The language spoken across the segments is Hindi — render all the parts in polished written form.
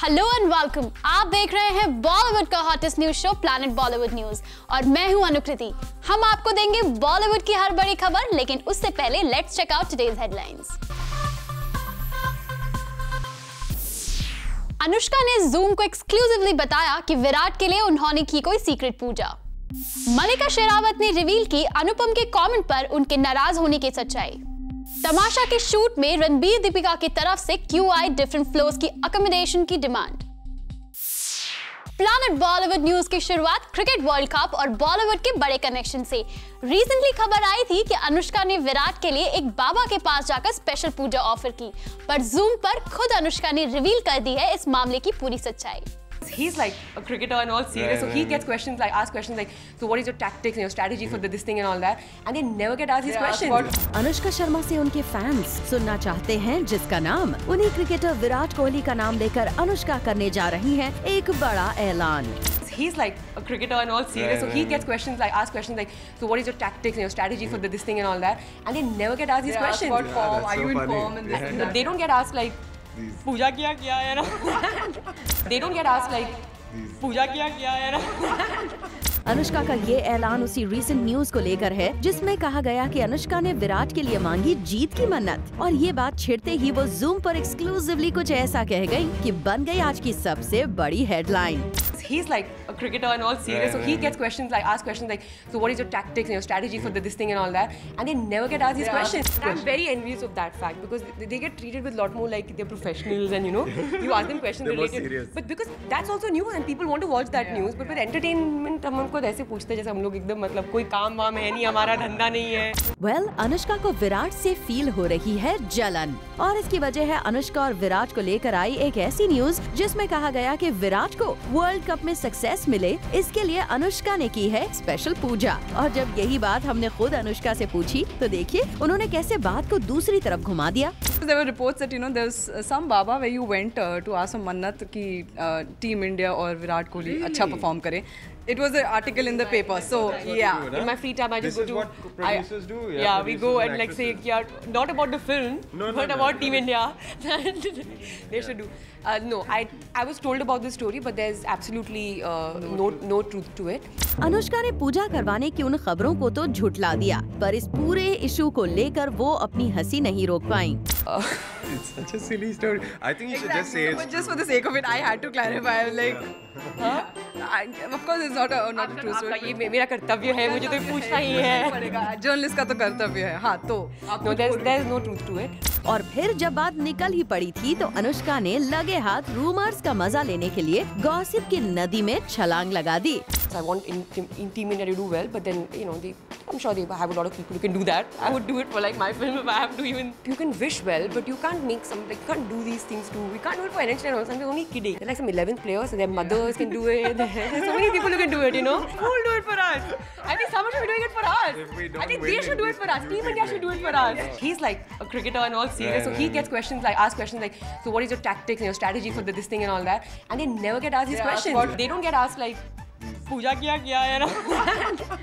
Hello and welcome. आप देख रहे हैं बॉलीवुड का hottest news show planet Bollywood news और मैं हूं अनुकृति। हम आपको देंगे बॉलीवुड की हर बड़ी खबर, लेकिन उससे पहले let's check out today's headlines. Anushka ने जूम को एक्सक्लूसिवली बताया कि विराट के लिए उन्होंने की कोई सीक्रेट पूजा। मल्लिका शेरावत ने रिवील की अनुपम के कमेंट पर उनके नाराज होने की सच्चाई। तमाशा के शूट में रणबीर दीपिका की तरफ से QI डिफरेंट फ्लोर्स की अकोमोडेशन की डिमांड। प्लैनेट बॉलीवुड न्यूज की शुरुआत क्रिकेट वर्ल्ड कप और बॉलीवुड के बड़े कनेक्शन से। रिसेंटली खबर आई थी कि अनुष्का ने विराट के लिए एक बाबा के पास जाकर स्पेशल पूजा ऑफर की, पर जूम पर खुद अनुष्का ने रिवील कर दी है इस मामले की पूरी सच्चाई। He's like a cricketer and all serious, so he gets questions like, asked questions like, so what is your tactics and your strategy for this thing and all that, and they never get asked these questions. Anushka Sharma से उनके फैंस सुनना चाहते हैं जिसका नाम उन्हीं क्रिकेटर विराट कोहली का नाम लेकर अनुष्का करने जा रही हैं एक बड़ा ऐलान। He's like a cricketer and all serious, so he gets questions like, asked questions like, so what is your tactics and your strategy for this thing and all that, and they never get asked these questions. What form? Are you in form? And this They don't get asked like, पूजा किया है ना? They don't get asked like, पूजा किया है ना? अनुष्का का ये ऐलान उसी रीसेंट न्यूज को लेकर है जिसमें कहा गया कि अनुष्का ने विराट के लिए मांगी जीत की मन्नत, और ये बात छिड़ते ही वो जूम पर एक्सक्लूसिवली कुछ ऐसा कह गई कि बन गई आज की सबसे बड़ी headline. He's like a cricketer and all serious, so he gets questions like, asked questions like, so what is your tactics and your strategy for this thing and all that, and they never get asked these questions. I'm very envious of that fact because they get treated with a lot more like they're professionals, and you ask them questions related. But because that's also new and people want to watch that news, but with entertainment हम उनको ऐसे पूछते जैसे हम लोग एकदम मतलब कोई काम वाम है नहीं, हमारा धंधा नहीं है। Well, अनुष्का को विराट से फील हो रही है जलन, और इसकी वजह है अनुष्का और विराट को लेकर आई एक ऐसी न्यूज जिसमें कहा गया कि विराट को वर्ल्ड कप में सक्सेस मिले, इसके लिए अनुष्का ने की है स्पेशल पूजा। और जब यही बात हमने खुद अनुष्का से पूछी तो देखिए उन्होंने कैसे बात को दूसरी तरफ घुमा दिया। There were reports that there was some Baba where you went to ask some mannat कि Team India और विराट कोहली अच्छा परफॉर्म करे. It was an article in the paper, so yeah. In my free time, I just this go to. This is what producers do. Yeah, we go and like say, yeah, not about the film, but about Team India. They should do. No, I was told about this story, but there's absolutely no truth to it. Anushka ने पूजा करवाने की उन खबरों को तो झुठला दिया, पर इस पूरे इशू को लेकर वो अपनी हंसी नहीं रोक पाई। It's such a silly story. I think you should just say it. But just for the sake of it, I had to clarify. Like, of course, it's not a true story. ये मेरा कर्तव्य है, मुझे तो पूछना ही है। जर्नलिस्ट का तो कर्तव्य है। हाँ तो no, there's no truth to it. और फिर जब बात निकल ही पड़ी थी तो अनुष्का ने लगे हाथ रूमर्स का मजा लेने के लिए गॉसिप की नदी में छलांग लगा दी। So I want in Team India to do well, but then I'm sure they have a lot of people who can do that. I would do it for like my film if I have to even. You can wish well, but you can't make some like you can't do these things too. We can't do it for NHN or something. We're only kidding. They're like some 11th players, so their mothers can do it. There's so many people who can do it. Who will do it for us? I think someone should be doing it for us. I think they should do it for us. Team India should do it for us. He's like a cricketer and all serious, so he gets questions like, asked questions like, so what is your tactics and your strategy for this thing and all that, and they never get asked these questions. They don't get asked like. पूजा किया है ना?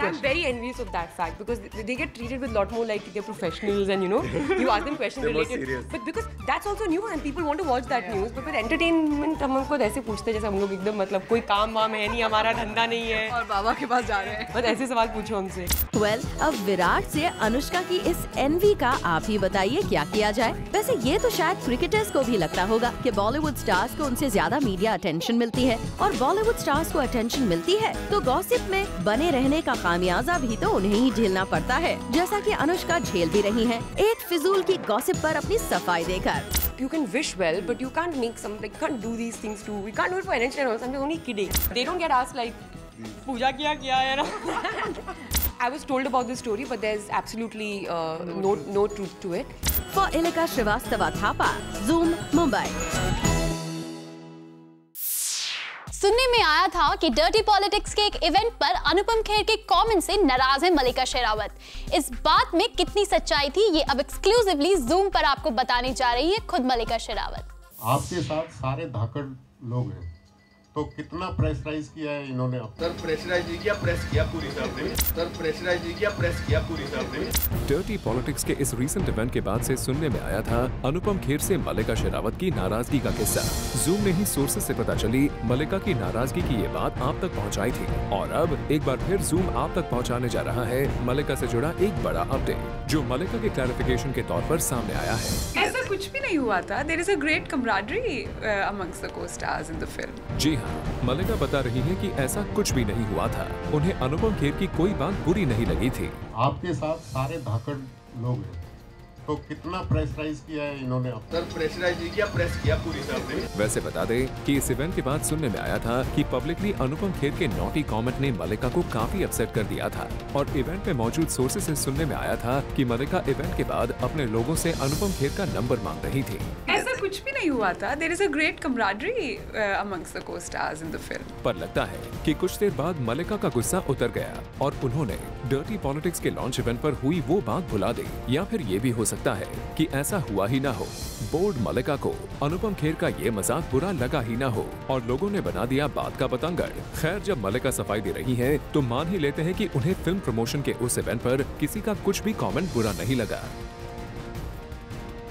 I'm very envious of that fact because they get treated with a lot more like they're professionals, and you ask them questions related. But because that's also new and people want to watch that news, but with entertainment हम उनको ऐसे पूछते जैसे हम लोग एकदम मतलब कोई काम वाम है नहीं, हमारा धंधा नहीं है और बाबा के पास जा रहे हैं। बस ऐसे सवाल पूछो हमसे। Well, अब विराट से अनुष्का की इस एनवी का आप ही बताइए क्या किया जाए। वैसे ये तो शायद क्रिकेटर्स को भी लगता होगा कि बॉलीवुड स्टार्स को उनसे ज्यादा मीडिया अटेंशन मिलती है, और बॉलीवुड स्टार्स को अटेंशन मिलती है तो गॉसिप में बने रहने का खामियाजा भी तो उन्हें ही झेलना पड़ता है, जैसा कि अनुष्का झेल भी रही हैं, एक फिजूल की गॉसिप पर अपनी सफाई देकर। You can wish well, but you can't make some like you can't do these things too. We can't do it for NHN or something. We're only kidding. They don't get asked like, पूजा किया है ना? I was told about this story, but there's absolutely no truth to it. For Ilika Srivastava Thapa, Zoom, Mumbai. सुनने में आया था कि डर्टी पॉलिटिक्स के एक इवेंट पर अनुपम खेर के कमेंट से नाराज है मल्लिका शेरावत। इस बात में कितनी सच्चाई थी ये अब एक्सक्लूसिवली जूम पर आपको बताने जा रही है खुद मल्लिका शेरावत। आपके साथ सारे धाकड़ लोग हैं, तो कितना प्रेशराइज किया है इन्होंने? सर प्रेशराइज नहीं किया, प्रेस किया पूरी तरह से। सर प्रेशराइज नहीं किया, प्रेस किया पूरी तरह से। डर्टी पॉलिटिक्स के इस रीसेंट इवेंट के बाद से सुनने में आया था अनुपम खेर से मल्लिका शेरावत की नाराजगी का किस्सा। जूम ने ही सोर्सेज से पता चली मल्लिका की नाराजगी की ये बात आप तक पहुंचाई थी और अब एक बार फिर जूम आप तक पहुंचाने जा रहा है मल्लिका से जुड़ा एक बड़ा अपडेट जो मल्लिका के क्लैरिफिकेशन के तौर पर सामने आया है। ऐसा कुछ भी नहीं हुआ था। There is a great camaraderie amongst the co-stars in the film. जी हाँ, मल्लिका बता रही है कि ऐसा कुछ भी नहीं हुआ था। उन्हें अनुपम खेर की कोई बात बुरी नहीं लगी थी। आपके साथ सारे धाकड़ लोग हैं, तो कितना प्रेशराइज किया है इन्होंने? सर प्रेशराइज नहीं किया, प्रेस किया पूरी तरह से। वैसे बता दें कि इस इवेंट के बाद सुनने में आया था कि पब्लिकली अनुपम खेर के नॉटी कमेंट ने मल्लिका को काफी अपसेट कर दिया था और इवेंट में मौजूद सोर्सेज से सुनने में आया था कि मल्लिका इवेंट के बाद अपने लोगों से अनुपम खेर का नंबर मांग रही थी। ऐसा कुछ भी नहीं हुआ था। There is a great camaraderie amongst the co-stars in the film. पर लगता है कि कुछ देर बाद मल्लिका का गुस्सा उतर गया और उन्होंने डर्टी पॉलिटिक्स के लॉन्च इवेंट पर हुई वो बात भुला दी या फिर ये भी हो सकता है कि ऐसा हुआ ही ना हो। बोर्ड मल्लिका को अनुपम खेर का ये मजाक बुरा लगा ही ना हो और लोगों ने बना दिया बात का बतंगड़। खैर, जब मल्लिका सफाई दे रही हैं, तो मान ही लेते हैं कि उन्हें फिल्म प्रमोशन के उस इवेंट पर किसी का कुछ भी कमेंट बुरा नहीं लगा।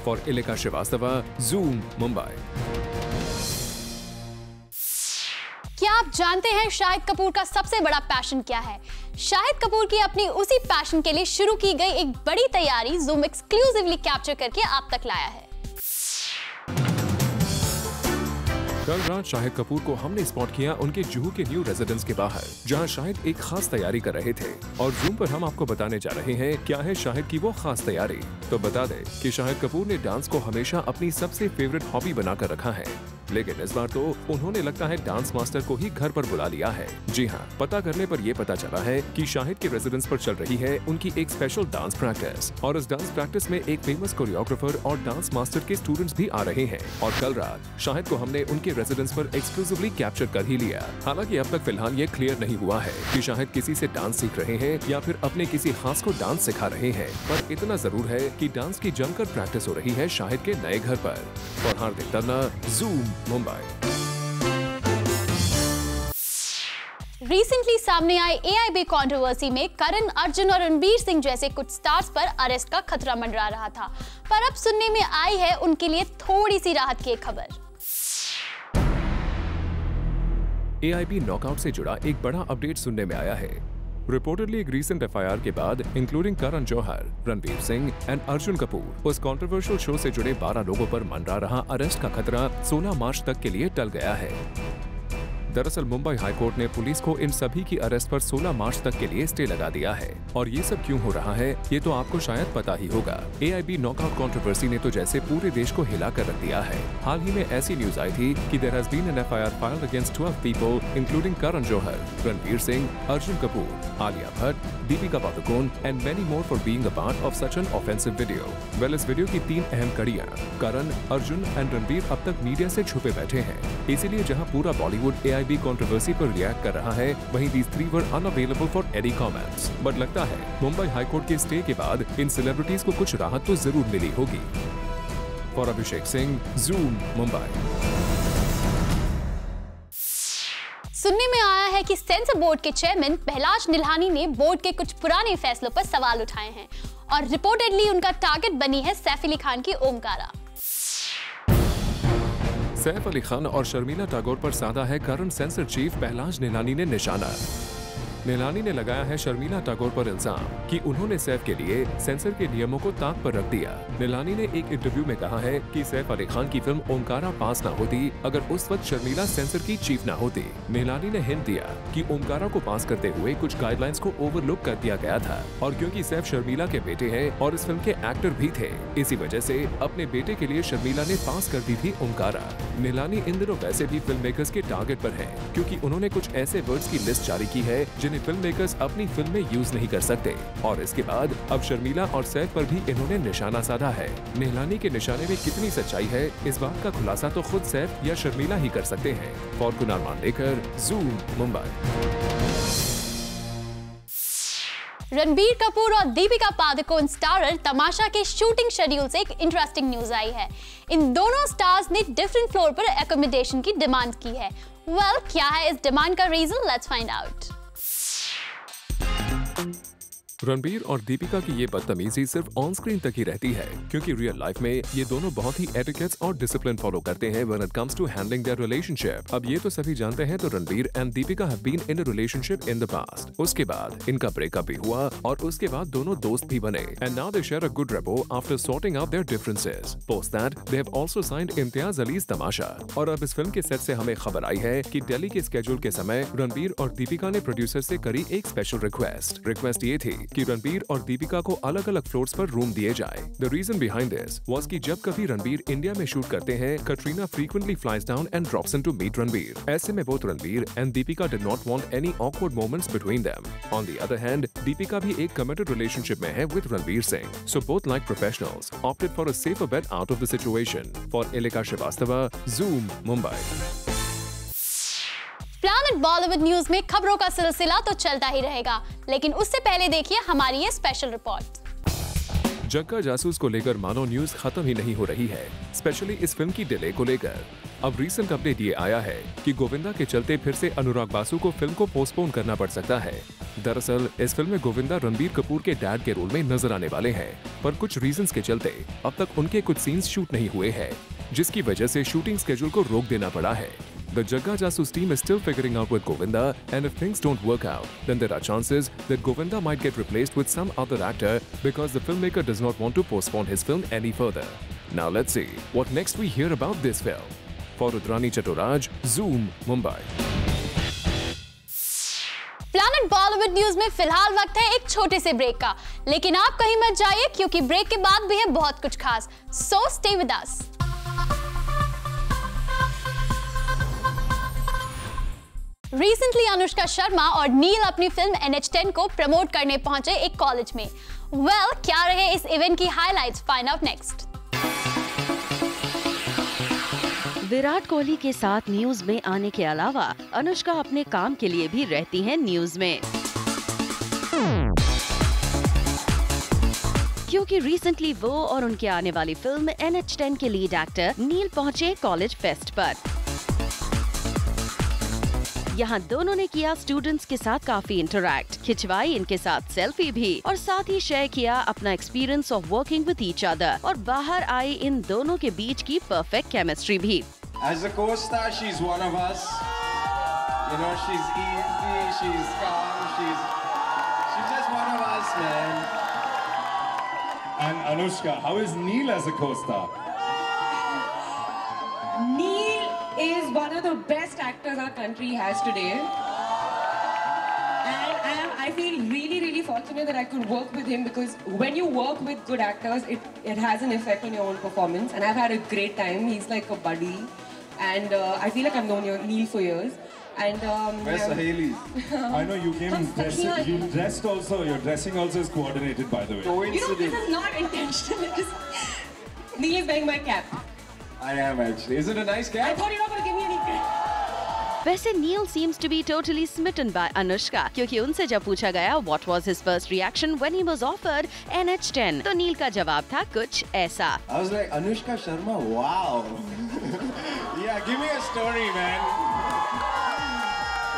For Ileka Srivastava, zoom, Mumbai. क्या आप जानते हैं शाहिद कपूर का सबसे बड़ा पैशन क्या है? शाहिद कपूर की अपनी उसी पैशन के लिए शुरू की गई एक बड़ी तैयारी जूम एक्सक्लूसिवली कैप्चर करके आप तक लाया है। कल रात शाहिद कपूर को हमने स्पॉट किया उनके जुहू के न्यू रेजिडेंस के बाहर, जहां शाहिद एक खास तैयारी कर रहे थे और जूम पर हम आपको बताने जा रहे हैं क्या है शाहिद की वो खास तैयारी। तो बता दें कि शाहिद कपूर ने डांस को हमेशा अपनी सबसे फेवरेट हॉबी बनाकर रखा है, लेकिन इस बार तो उन्होंने लगता है डांस मास्टर को ही घर पर बुला लिया है। जी हाँ, पता करने पर यह पता चला है कि शाहिद के रेजिडेंस पर चल रही है उनकी एक स्पेशल डांस प्रैक्टिस और इस डांस प्रैक्टिस में एक फेमस कोरियोग्राफर और डांस मास्टर के स्टूडेंट्स भी आ रहे हैं। और कल रात शाहिद को हमने उनके रेजिडेंस पर एक्सक्लूसिवली कैप्चर कर ही लिया। हालांकि अब तक फिलहाल ये क्लियर नहीं हुआ है कि शाहिद किसी से डांस सीख रहे हैं या फिर अपने किसी खास को डांस सिखा रहे हैं, पर इतना जरूर है कि डांस की जमकर प्रैक्टिस हो रही है शाहिद के नए घर पर। और हार्दिक तन्ना, जूम, मुंबई। रिसेंटली सामने आए AIB कंट्रोवर्सी में करण, अर्जुन और रणवीर सिंह जैसे कुछ स्टार्स पर अरेस्ट का खतरा मंडरा रहा था, पर अब सुनने में आई है उनके लिए थोड़ी सी राहत की खबर। AIB नॉकआउट से जुड़ा एक बड़ा अपडेट सुनने में आया है। रिपोर्टेडली एक रीसेंट FIR के बाद इंक्लूडिंग करण जौहर, रणवीर सिंह एंड अर्जुन कपूर, उस कंट्रोवर्शियल शो से जुड़े 12 लोगों पर मंडरा रहा अरेस्ट का खतरा 16 मार्च तक के लिए टल गया है। दरअसल मुंबई हाईकोर्ट ने पुलिस को इन सभी की अरेस्ट पर 16 मार्च तक के लिए स्टे लगा दिया है। और ये सब क्यों हो रहा है ये तो आपको शायद पता ही होगा। AIB नॉकआउट कंट्रोवर्सी ने तो जैसे पूरे देश को हिला कर रख दिया है। हाल ही में ऐसी न्यूज आई थी कि there has been an FIR filed against 12 people including Karan Johar, Ranveer Singh, Arjun Kapoor, Alia Bhatt, Deepika Padukone and many more for being a part of such an offensive video. Well, इस वीडियो की 3 अहम कड़ियां करण, अर्जुन एंड रणवीर अब तक मीडिया से छुपे बैठे हैं। इसीलिए जहां पूरा बॉलीवुड AIB कंट्रोवर्सी पर रिएक्ट कर रहा है, वहीं these 3 were unavailable for any comments। But लगता है मुंबई हाईकोर्ट के स्टे के बाद इन सेलिब्रिटीज को कुछ राहत तो जरूर मिली होगी। For Abhishek Singh, Zoom, Mumbai. सुनने में आया है कि सेंसर बोर्ड के चेयरमैन पहलाज निल्हानी ने बोर्ड के कुछ पुराने फैसलों पर सवाल उठाए हैं और रिपोर्टेडली उनका टारगेट बनी है सैफ अली खान की ओमकारा। सैफ अली खान और शर्मिला टैगोर पर साधा है करंट सेंसर चीफ पहलाज निल्हानी ने निशाना। निल्हानी ने लगाया है शर्मिला टैगोर पर इल्जाम कि उन्होंने सैफ के लिए सेंसर के नियमों को ताक पर रख दिया। निल्हानी ने एक इंटरव्यू में कहा है कि सैफ अली खान की फिल्म ओमकारा पास ना होती अगर उस वक्त शर्मिला सेंसर की चीफ ना होती। निल्हानी ने हिंट दिया कि ओमकारा को पास करते हुए कुछ गाइडलाइंस को ओवरलुक कर दिया गया था और क्योंकि सैफ शर्मिला के बेटे हैं और इस फिल्म के एक्टर भी थे, इसी वजह से अपने बेटे के लिए शर्मिला ने पास कर दी थी ओमकारा। निल्हानी इन दिनों वैसे भी फिल्म मेकर्स के टारगेट पर है क्योंकि उन्होंने कुछ ऐसे वर्ड्स की लिस्ट जारी की है जिन्हें फिल्म मेकर्स अपनी फिल्म में यूज नहीं कर सकते और इसके बाद अब शर्मिला और सैफ पर भी इन्होंने निशाना साधा है। निल्हानी के निशाने में कितनी सच्चाई है इस बात का खुलासा तो खुद सैफ या शर्मिला ही कर सकते हैं। For Kunal Mandekar, Zoom, Mumbai. रणबीर कपूर और दीपिका पादुकोण स्टारर तमाशा के शूटिंग शेड्यूल से एक इंटरेस्टिंग न्यूज आई है। इन दोनों स्टार्स ने डिफरेंट फ्लोर पर एकोमोडेशन की डिमांड की है। Well, क्या है इस डिमांड का reason? Let's find out. Ranbir और दीपिका की ये बदतमीजी सिर्फ ऑन स्क्रीन तक ही रहती है, क्योंकि रियल लाइफ में ये दोनों बहुत ही एटिकेट्स और डिसिप्लिन फॉलो करते हैं when it comes to handling their relationship. अब ये तो सभी जानते हैं, तो Ranbir and Deepika have been in a relationship in the past. उसके बाद इनका ब्रेकअप भी हुआ और उसके बाद दोनों दोस्त भी बने and now they share a good rapport after sorting out their differences. Post that they have also signed Imtiaz Ali's Tamasha. और अब इस फिल्म के सेट से हमें खबर आई है कि दिल्ली के स्केड्यूल के समय रणबीर और दीपिका ने प्रोड्यूसर से करी एक स्पेशल रिक्वेस्ट ये थी कि रणबीर और दीपिका को अलग अलग फ्लोर्स पर रूम दिए जाए। The reason behind this was कि जब कभी रणबीर इंडिया में शूट करते हैं, Katrina frequently flies down and drops in to meet Ranbir. ऐसे में both Ranbir and Deepika did not want any awkward moments between them. On the other hand, Deepika भी एक कमिटेड रिलेशनशिप में है with Ranbir Singh. So both like professionals opted for a safer bet out of the situation. For Ileka Srivastava, Zoom, Mumbai. Planet Bollywood news में खबरों का सिलसिला तो चलता ही रहेगा, लेकिन उससे पहले देखिए हमारी ये स्पेशल रिपोर्ट। जग्गा जासूस को लेकर मानो न्यूज खत्म ही नहीं हो रही है, स्पेशली इस फिल्म की डिले को लेकर। अब रीसेंट अपडेट ये आया है कि गोविंदा के चलते फिर से अनुराग बासु को फिल्म को पोस्टपोन करना पड़ सकता है। दरअसल इस फिल्म में गोविंदा रणबीर कपूर के डैड के रोल में नजर आने वाले हैं, पर कुछ रीजंस के चलते अब तक उनके कुछ सीन्स शूट नहीं हुए हैं, जिसकी वजह से शूटिंग स्केड्यूल को रोक देना पड़ा है। The Jagga Jasus team is still figuring out with Govinda, and if things don't work out, then there are chances that Govinda might get replaced with some other actor because the filmmaker does not want to postpone his film any further. Now let's see what next we hear about this film. For Rudrani Chaturaj, Zoom, Mumbai. Planet Bollywood news में फिलहाल वक्त है एक छोटे से ब्रेक का, लेकिन आप कहीं मत जाइए क्योंकि ब्रेक के बाद भी है बहुत कुछ खास। So stay with us. Recently Anushka Sharma और नील अपनी फिल्म NH10 को प्रमोट करने पहुंचे एक कॉलेज में। वेल, क्या रहे इस इवेंट की highlights? Find out next. Virat Kohli के साथ न्यूज में आने के अलावा अनुष्का अपने काम के लिए भी रहती हैं न्यूज में, क्योंकि रिसेंटली वो और उनके आने वाली फिल्म NH10 के लीड एक्टर नील पहुंचे कॉलेज फेस्ट पर। यहाँ दोनों ने किया स्टूडेंट्स के साथ काफी इंटरैक्ट, खिंचवाई इनके साथ सेल्फी भी और साथ ही शेयर किया अपना experience of working with each other, और बाहर आई इन दोनों के बीच की परफेक्ट केमिस्ट्री भी। As a co-star, she's one of us. You know, she's easy, she's calm, she's just one of us, man. And Anushka, how is Neil as a co-star? Neil is one of the best actors our country has today. And I feel really, really fortunate that I could work with him, because when you work with good actors, it has an effect on your own performance. And I've had a great time. He's like a buddy. And I feel like I've known Neil for years. And where's Saheli? I know you came dressed. You dressed also. Your dressing also is coordinated, by the way. You know, this is not intentional. Neil is wearing my cap. I am actually. Is it a nice cap? I thought you were not going to give me any credit. वैसे नील seems to be totally smitten by Anushka, क्योंकि उनसे जब पूछा गया what was his first reaction when he was offered NH10, तो नील का जवाब था कुछ ऐसा। I was like, Anushka Sharma, wow. Yeah, give me a story, man.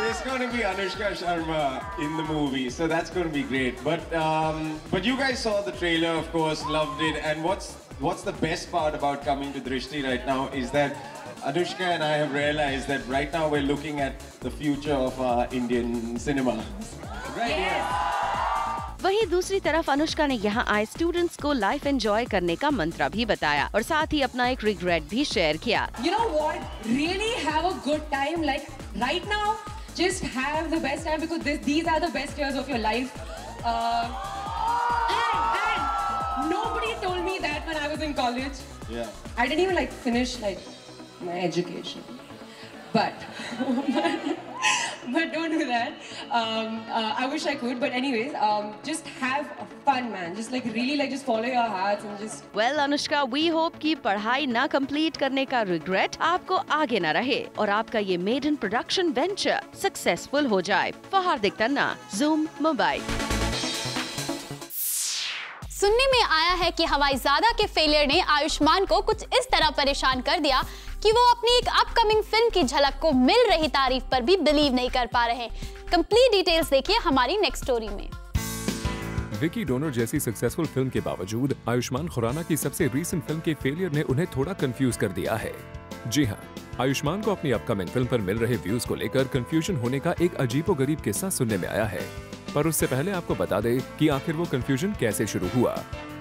It's going to be Anushka Sharma in the movie, so that's going to be great. But you guys saw the trailer, of course, loved it. And what's the best part about coming to Drishti right now is that Anushka and I have realized that right now we're looking at the future of Indian cinema. Right here. वहीं दूसरी तरफ अनुष्का ने यहाँ आए स्टूडेंट्स को लाइफ एंजॉय करने का मंत्र भी बताया और साथ ही अपना एक रिग्रेट भी शेयर किया। You know what? Really have a good time. Like right now, just have the best time, because these are the best years of your life. And nobody told me that when I was in college. Yeah. I didn't even like finish like my education, but don't do that. I wish I could, but anyways, just have fun, man. Just like really, like just follow your hearts and just. Well, Anushka, we hope कि पढ़ाई ना कंप्लीट करने का रिग्रेट आपको आगे ना रहे और आपका ये मेडन प्रोडक्शन वेंचर सक्सेसफुल हो जाए। For Hardik Tanna, Zoom, Mumbai. सुनने में आया है कि हवाईजादा के फेलियर ने आयुष्मान को कुछ इस तरह परेशान कर दिया कि वो अपनी एक अपकमिंग फिल्म की झलक को मिल रही तारीफ पर भी बिलीव नहीं कर पा रहे। कंप्लीट डिटेल्स देखिए हमारी नेक्स्ट स्टोरी में। विकी डोनर जैसी सक्सेसफुल फिल्म के बावजूद आयुष्मान खुराना की सबसे रीसेंट फिल्म के फेलियर ने उन्हें थोड़ा कंफ्यूज कर दिया है। जी हाँ, आयुष्मान को अपनी अपकमिंग फिल्म पर मिल रहे व्यूज को लेकर कंफ्यूजन होने का एक अजीबोगरीब किस्सा सुनने में आया है। पर उससे पहले आपको बता दें कि आखिर वो कंफ्यूजन कैसे शुरू हुआ।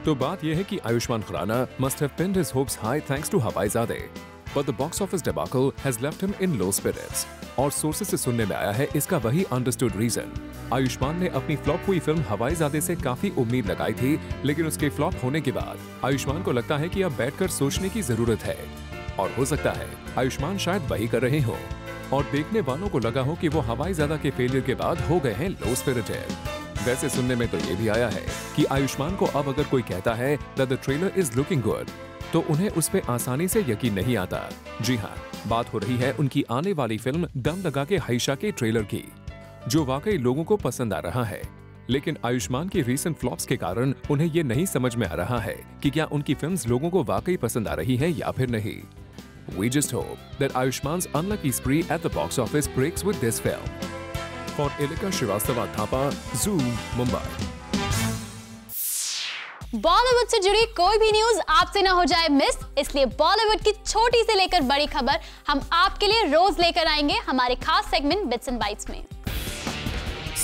तो बात यह है कि Ayushmann Khurrana must have pinned his hopes high thanks to Hawaizaada, but the box office debacle has left him in low spirits. और सोर्सेस से सुनने में आया है इसका वही अंडरस्टूड रीजन। आयुष्मान ने अपनी फ्लॉप हुई फिल्म हवाईजादे से काफी उम्मीद लगाई थी, लेकिन उसके फ्लॉप होने के बाद आयुष्मान को लगता है कि अब बैठकर सोचने की जरूरत है। और हो सकता है आयुष्मान शायद वही कर रहे हो और देखने वालों को लगा हो कि वो हवाईजादा के फेलियर के बाद हो गए हैं लो स्पिरिटेड। वैसे सुनने में तो ये भी आया है कि आयुष्मान को अब अगर कोई कहता है that the trailer is looking good तो उन्हें उस पे आसानी से यकीन नहीं आता। जी हाँ, बात हो रही है उनकी आने वाली फिल्म दम लगा के हाइशा के ट्रेलर की, जो वाकई लोगों को पसंद आ रहा है। लेकिन आयुष्मान की रीसेंट फ्लॉप्स के कारण उन्हें ये नहीं समझ में आ रहा है कि क्या उनकी फिल्म्स लोगों को वाकई पसंद आ रही है या फिर नहीं। We just hope that Ayushman's unlucky spree at the box office breaks with this film. For Ilika Srivastava Thapa, Zoom, Mumbai. Bollywood से जुड़ी कोई भी न्यूज आपसे ना हो जाए मिस, इसलिए बॉलीवुड की छोटी से लेकर बड़ी खबर हम आपके लिए रोज लेकर आएंगे हमारे खास सेगमेंट बिट्स एंड बाइट्स में।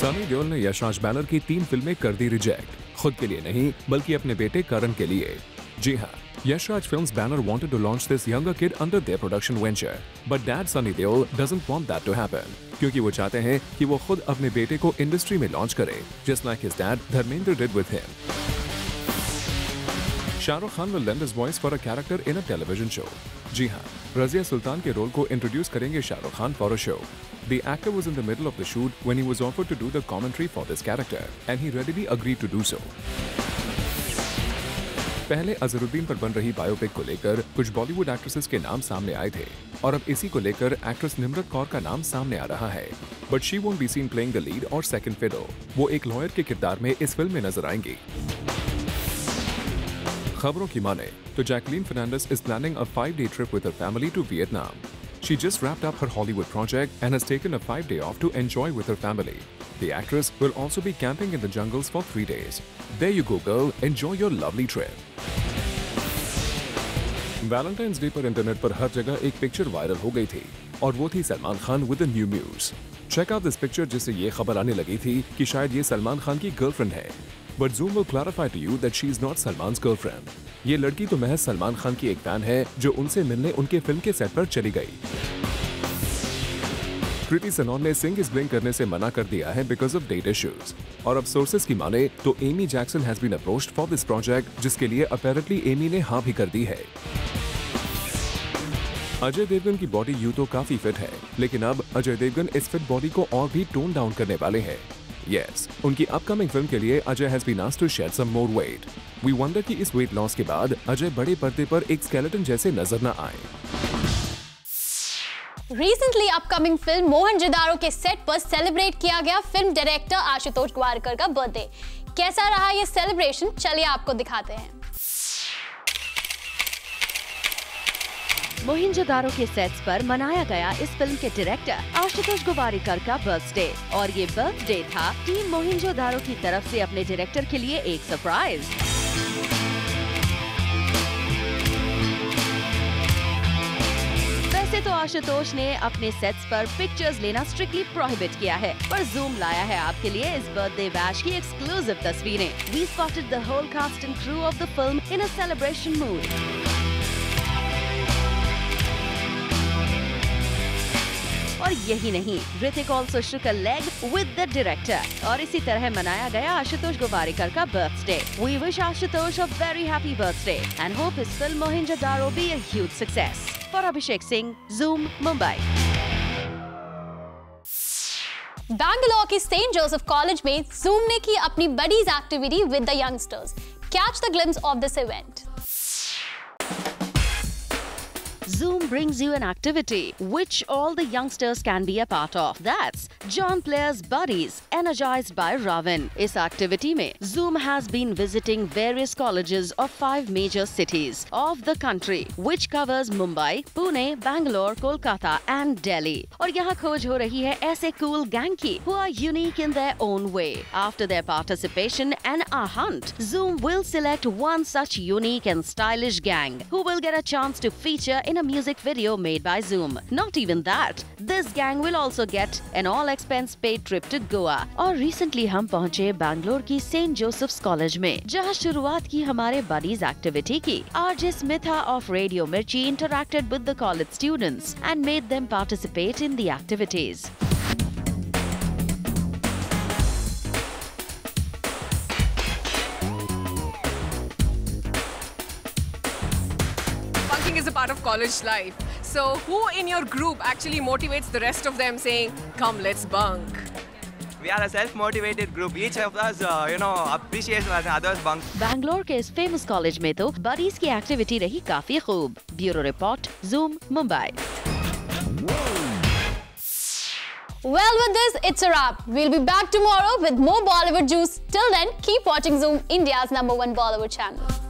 सनी देओल ने यशराज बैनर की 3 फिल्में कर दी रिजेक्ट, खुद के लिए नहीं बल्कि अपने बेटे करण के लिए। जी हाँ, Yashraj Films banner wanted to launch this younger kid under their production venture, but dad Sunny Deol doesn't want that to happen, क्योंकि वो चाहते हैं कि वो खुद अपने बेटे को इंडस्ट्री में लॉन्च करे, just like his dad Dharmendra did with him. Shahrukh Khan will lend his voice for a character in a television show. जी हाँ, रज़िया सुल्तान के रोल को इंट्रोड्यूस करेंगे Shahrukh Khan for a show. The actor was in the middle of the shoot when he was offered to do the commentary for this character, and he readily agreed to do so. पहले अजहरुद्दीन पर बन रही बायोपिक को लेकर कुछ बॉलीवुड एक्ट्रेसेस के नाम सामने आए थे और अब इसी को लेकर एक्ट्रेस निम्रत कौर का नाम सामने आ रहा है, but she won't be seen playing the lead और सेकंड फिडल। वो एक लॉयर के किरदार में इस फिल्म में नजर आएंगी। खबरों की माने तो Jacqueline Fernandez is planning a 5-day trip with her family to Vietnam. She just wrapped up her Hollywood project and has taken a 5-day off to enjoy with her family. The actress will also be camping in the jungles for 3 days. There you go, girl. Enjoy your lovely trip. Valentine's Day पर इंटरनेट पर हर जगह एक पिक्चर वायरल हो गई थी और वो थी Salman Khan with a new muse. Check out this picture जिससे ये खबर आने लगी थी कि शायद ये सलमान खान की गर्लफ्रेंड है. But Zoom will clarify to you that she is not Salman's girlfriend. ये लड़की तो महज सलमान खान की एक फैन है जो उनसे मिलने उनके फिल्म के सेट पर चली गई। कृति सनोन ने सिंग इज ब्लिंक करने से मना कर दिया है बिकॉज ऑफ डेट इश्यूज। और अब सोर्सेस की माने तो Amy Jackson has been approached for this project, जिसके लिए अपेरेंटली एमी ने हाँ भी कर दी है। अजय देवगन की बॉडी यूं तो काफी फिट है, लेकिन अब अजय देवगन इस फिट बॉडी को और भी टोन डाउन करने वाले हैं। Yes, उनकी अपकमिंग फिल्म के लिए Ajay has been asked to shed some more weight. We wonder कि इस वेट लॉस के बाद अजय बड़े पर्दे पर एक स्केलेटन जैसे नजर न आए। रिसेंटली अपकमिंग फिल्म मोहनजोदारो के सेट पर सेलिब्रेट किया गया फिल्म डायरेक्टर आशुतोष गोवारिकर का बर्थडे। कैसा रहा ये सेलिब्रेशन, चलिए आपको दिखाते हैं। मोहनजोदारो के सेट्स पर मनाया गया इस फिल्म के डायरेक्टर आशुतोष गोवारिकर का बर्थडे, और ये बर्थडे था टीम मोहनजोदारो की तरफ से अपने डायरेक्टर के लिए एक सरप्राइज। वैसे तो आशुतोष ने अपने सेट्स पर पिक्चर्स लेना स्ट्रिक्टली प्रोहिबिट किया है, पर जूम लाया है आपके लिए इस बर्थडे बैश की एक्सक्लूसिव तस्वीरें। We spotted the whole cast and crew of the film in a celebration mood. और यही नहीं, Hrithik also shook a leg with the director, और इसी तरह मनाया गया आशुतोष गोवारिकर का birthday. We wish Ashutosh a very happy birthday and hope his film Mohenjodaro be a huge success. For Abhishek Singh, Zoom, Mumbai. Bangalore के सेंट जोसेफ कॉलेज में जूम ने की अपनी buddies activity with the youngsters. Catch the glimpse of this event. Zoom brings you an activity which all the youngsters can be a part of. That's John Player's Buddies, energized by Ravin. इस activity में Zoom has been visiting various colleges of 5 major cities of the country, which covers Mumbai, Pune, Bangalore, Kolkata and Delhi. और यहाँ खोज हो रही है ऐसे cool gang की who are unique in their own way. After their participation and a hunt, Zoom will select one such unique and stylish gang who will get a chance to feature in a music video made by Zoom. Not even that, this gang will also get an all-expense paid trip to Goa. और recently हम पहुँचे बैंगलोर की सेंट जोसेफ्स कॉलेज में, जहाँ शुरुआत की हमारे buddies activity की. RJ Smitha of Radio Mirchi interacted with the college students and made them participate in the activities. Bunking is a part of college life. So who in your group actually motivates the rest of them saying, come, let's bunk? We are a self-motivated group. Each of us, appreciates when others bunk. Bangalore के इस फेमस कॉलेज में तो बडीज की एक्टिविटी रही काफी खूब. Bureau report, Zoom, Mumbai. Well, with this, it's a wrap. We'll be back tomorrow with more Bollywood juice. Till then, keep watching Zoom, India's #1 Bollywood channel.